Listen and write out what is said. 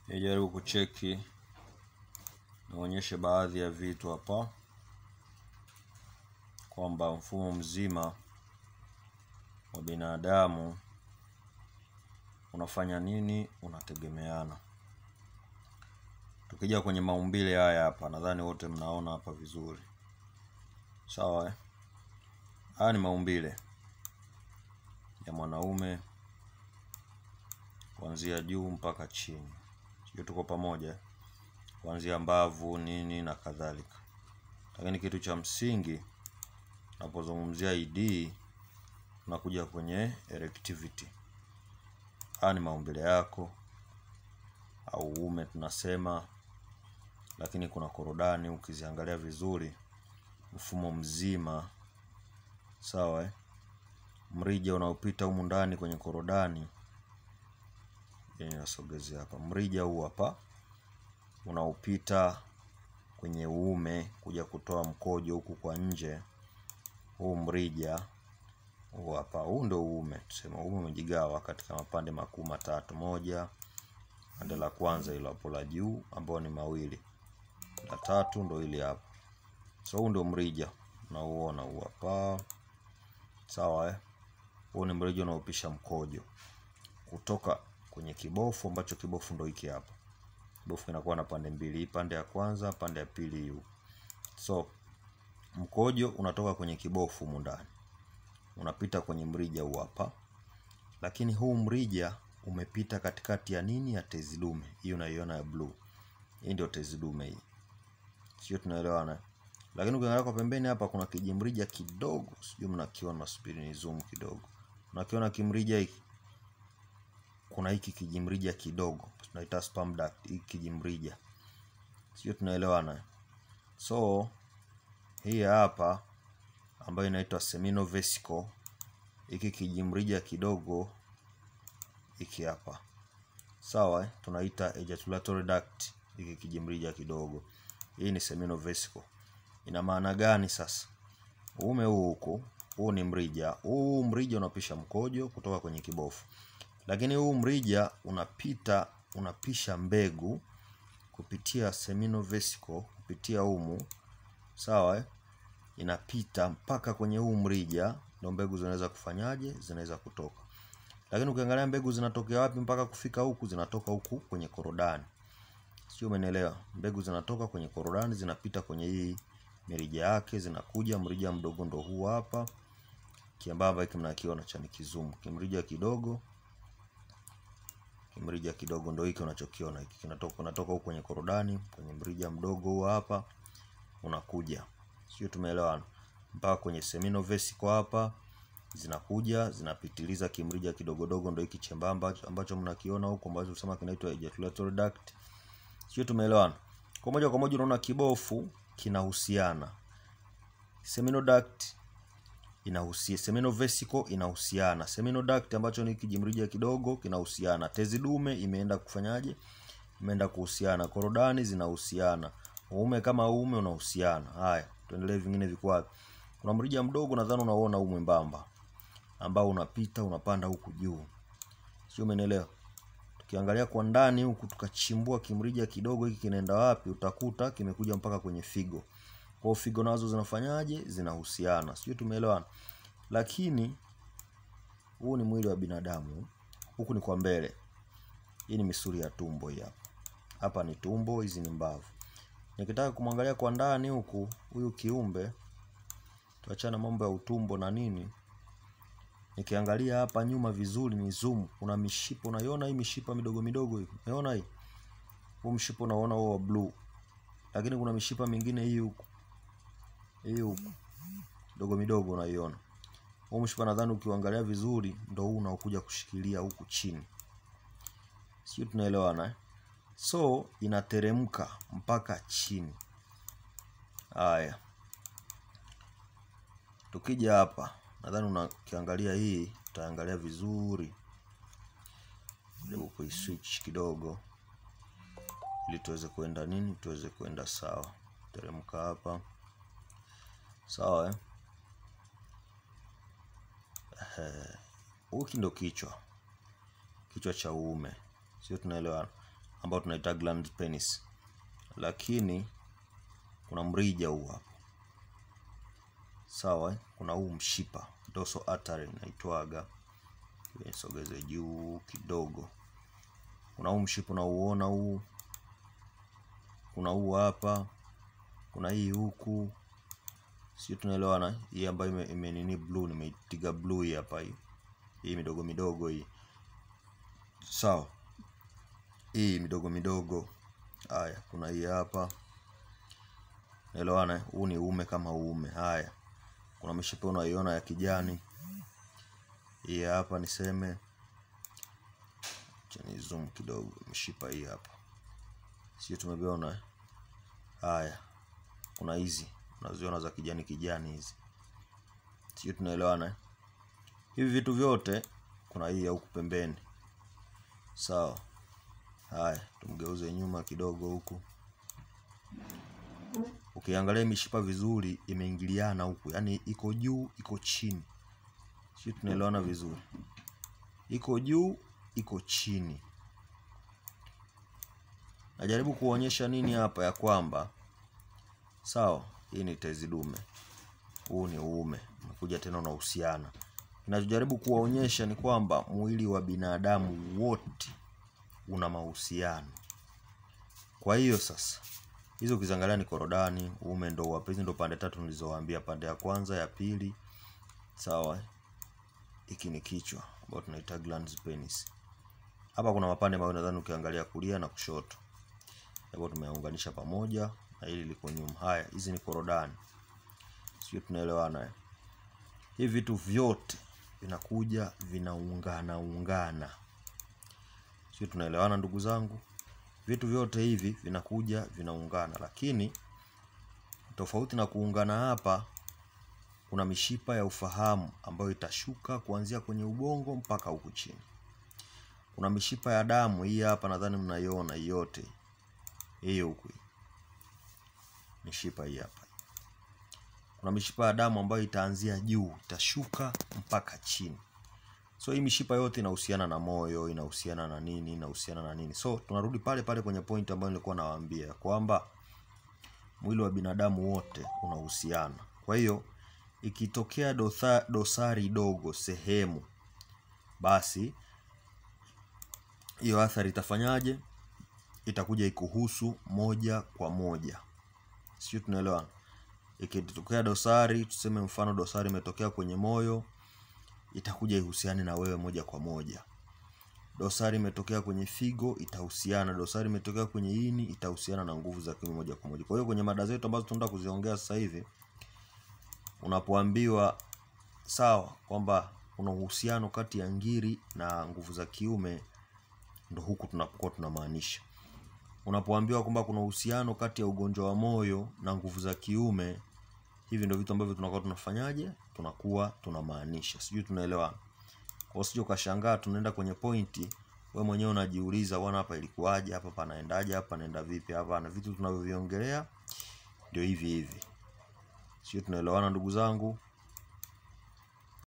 Nijaribu kucheki nionyeshe baadhi ya vitu hapa kwamba mfumo mzima wa binadamu unafanya nini, unategemeana. Tukija kwenye maumbile haya hapa, nadhani wote mnaona hapa vizuri. Sawa Haya ni maumbile ya mwanaume kuanzia juu mpaka chini. Sio tuko pamoja? Kuanzia mbavu nini na kadhalika. Lakini kitu cha msingi napozungumzia ID tunakuja kwenye erectivity. Haya ni maumbile yako au uume tunasema, lakini kuna korodani ukiziangalia vizuri, mfumo mzima. Sawa Mrija unaopita humu ndani kwenye korodani. Nasogezea hapa. Mrija huu hapa unaopita kwenye uume kuja kutoa mkojo huku kwa nje. Huu mrija huu hapa, huu ndio uume. Tuseme uume umejigawa katika mapande makuu matatu. Moja, pande la kwanza hilo hapo la juu ambao ni mawili. La tatu ndio ile hapa. So huu ndio mrija. Unauona huu hapa. Sawa Huu ni mrija unaopisha mkojo kutoka kwenye kibofu, ambacho kibofu ndio hiki hapa. Kibofu kinakuwa na pande mbili, pande ya kwanza, pande ya pili hiyo. So mkojo unatoka kwenye kibofu humu ndani, unapita kwenye mrija huu hapa. Lakini huu mrija umepita katikati ya nini? Ya tezi dume. Hii unaiona ya blue. Hii ndio tezi dume hii. Sio tunaelewana? Lakini ukiangalia kwa pembeni hapa kuna kijimrija kidogo. Sijui mnakiona, subiri ni zoom kidogo. Unakiona kimrija hiki? Kuna hiki kijimrija kidogo tunaita sperm duct, hiki kijimrija. Sio tunaelewana? So hii hapa ambayo inaitwa seminal vesicle, hiki kijimrija kidogo hiki hapa. Sawa tunaita ejaculatory duct, hiki kijimrija kidogo. Hii ni seminal vesicle. Ina maana gani sasa? Uume huko, huu ni mrija. Huu mrija unapisha mkojo kutoka kwenye kibofu. Lakini huu mrija unapisha mbegu kupitia seminal vesicle, kupitia humu. Sawa inapita mpaka kwenye huu mrija, ndio mbegu zinaweza kufanyaje? Zinaweza kutoka. Lakini ukiangalia mbegu zinatokea wapi mpaka kufika huku? Zinatoka huku kwenye korodani. Sio umeelewa? Mbegu zinatoka kwenye korodani, zinapita kwenye hii mirija yake, zinakuja mrija mdogo ndo huu hapa. Kiambamba hiki mnakiona cha nikizoom. Kimrija kidogo. Kimrija kidogo ndo hiki unachokiona hiki. Kinatoka huko kwenye korodani, kwenye mrija mdogo huu hapa unakuja. Sio tumeelewana? Mpaka kwenye seminal vesicle hapa. Zinakuja, zinapitiliza kimrija kidogo dogo ndo hiki chembamba ambacho mnakiona huko, ambacho tunasema kinaitwa ejaculatory duct. Sio tumeelewana? Kwa moja unaona kibofu kinahusiana. Seminal duct inahusiana, seminal vesicle inahusiana. Seminal duct ambacho ni kijimrija kidogo kinahusiana. Tezi dume imeenda kufanyaje? Imeenda kuhusiana. Korodani zinahusiana. Uume kama uume unahusiana. Haya, tuendelee vingine vikwapi. Kuna mrija mdogo nadhani unaona huu mwembamba ambao unapita unapanda huku juu. Sio umeelewa? Tukiangalia kwa ndani huku tukachimbua kimrija kidogo hiki kinaenda wapi, utakuta kimekuja mpaka kwenye figo. Kwa figo nazo zinafanyaje? Zinahusiana. Sio tumeelewana? Lakini huu ni mwili wa binadamu. Huku ni kwa mbele. Hii ni misuli ya tumbo hii hapa. Hapa ni tumbo, hizi ni mbavu. Nikitaka kumwangalia kwa ndani huku huyu kiumbe, tuachana mambo ya utumbo na nini. Nikiangalia hapa nyuma vizuri ni zoom, kuna mishipa, unaiona hii mishipa midogo midogo hii. Unaona hii? Huu mshipa unaona huo wa blue. Lakini kuna mishipa mingine hii huku. Hii huku. Midogo midogo unaiona. Huu mshipa nadhani ukiangalia vizuri ndio huu unaokuja kushikilia huku chini. Sio tunaelewana So inateremka mpaka chini. Haya. Tukija hapa, nadhani ukiangalia hii, utaangalia vizuri. Ndio kuiswitch kidogo ili tuweze kwenda nini? Tuweze kwenda sawa. Teremka hapa. Sawa Huki ndo kichwa. Kichwa cha uume. Sio tunaelewana? ambao tunaita glans penis. Lakini kuna mrija huu hapa. Sawa, kuna huu mshipa dorsal artery inaitwaga. Nisogeze juu kidogo. Kuna huu mshipa unauona huu. Kuna huu hapa. Kuna hii huku. Sio, tunaelewana? Hii ambayo imenini blue, nimeitiga blue hii hapa hii. Hii midogo midogo hii. Sawa. Hii midogo midogo. Haya, kuna hii hapa. Naelewana? Huu ni uume kama uume. Haya. Kuna mishipa unaiona ya kijani. Hii hapa niseme. Acha ni zoom kidogo. Mishipa hii hapa. Sio, tumeviona? Haya. Kuna hizi. Unaziona za kijani kijani hizi. Sio, tunaelewana? Hivi vitu vyote kuna hii huku pembeni. Sawa. Haya, tumgeuze nyuma kidogo huku. Ukiangalia mishipa vizuri imeingiliana huku, yani iko juu, iko chini. Sio, tunaelewana vizuri? Iko juu, iko chini. Najaribu kuonyesha nini hapa? Ya kwamba sawa, hii ni tezi dume. Huu ni uume. Umekuja tena unahusiana. Ninachojaribu kuwaonyesha ni kwamba mwili wa binadamu wote una mahusiano. Kwa hiyo sasa, hizo ukiangalia ni korodani, uume ndo hapa. Hizo ndo pande tatu nilizowaambia, pande ya kwanza, ya pili. Sawa. Hiki ni kichwa ambao tunaita glans penis. Hapa kuna mapande mawili nadhani ukiangalia kulia na kushoto. Hapo tumeunganisha pamoja na hili liko nyuma. Haya, hizi ni korodani. Sio, tunaelewana? Hivi vitu vyote vinakuja vinaungana. Sio, tunaelewana ndugu zangu? Vitu vyote hivi vinakuja vinaungana, lakini tofauti na kuungana hapa, kuna mishipa ya ufahamu ambayo itashuka kuanzia kwenye ubongo mpaka huku chini. Kuna mishipa ya damu hii hapa, nadhani mnaiona yote. Hiyo huku. Mishipa hii hapa. Kuna mishipa ya damu ambayo itaanzia juu, itashuka mpaka chini. So hii mishipa yote inahusiana na moyo, inahusiana na nini, inahusiana na nini. So tunarudi pale pale kwenye point ambayo nilikuwa nawaambia kwamba mwili wa binadamu wote unahusiana. Kwa hiyo ikitokea dosari dogo sehemu, basi hiyo athari itafanyaje? Itakuja ikuhusu moja kwa moja. Sio, tunaelewana? Ikitokea dosari, tuseme mfano dosari imetokea kwenye moyo, itakuja ihusiane na wewe moja kwa moja. Dosari imetokea kwenye figo, itahusiana. Dosari imetokea kwenye ini, itahusiana na nguvu za kiume moja kwa moja. Kwa hiyo kwenye mada zetu ambazo tunaenda kuziongea sasa hivi, unapoambiwa sawa kwamba kuna uhusiano kati ya ngiri na nguvu za kiume, ndo huku tunapokuwa tunamaanisha. Unapoambiwa kwamba kuna uhusiano kati ya ugonjwa wa moyo na nguvu za kiume, hivi ndio vitu ambavyo tunakuwa tunafanyaje? Tunakuwa tunamaanisha. Sijui tunaelewa? Kwa sio kashangaa tunaenda kwenye pointi, wewe mwenyewe unajiuliza bwana, hapa ilikuwaje? Hapa panaendaje? Hapa naenda vipi? Hapa na vitu tunavyoviongelea ndio hivi hivi. Sio, tunaelewana ndugu zangu?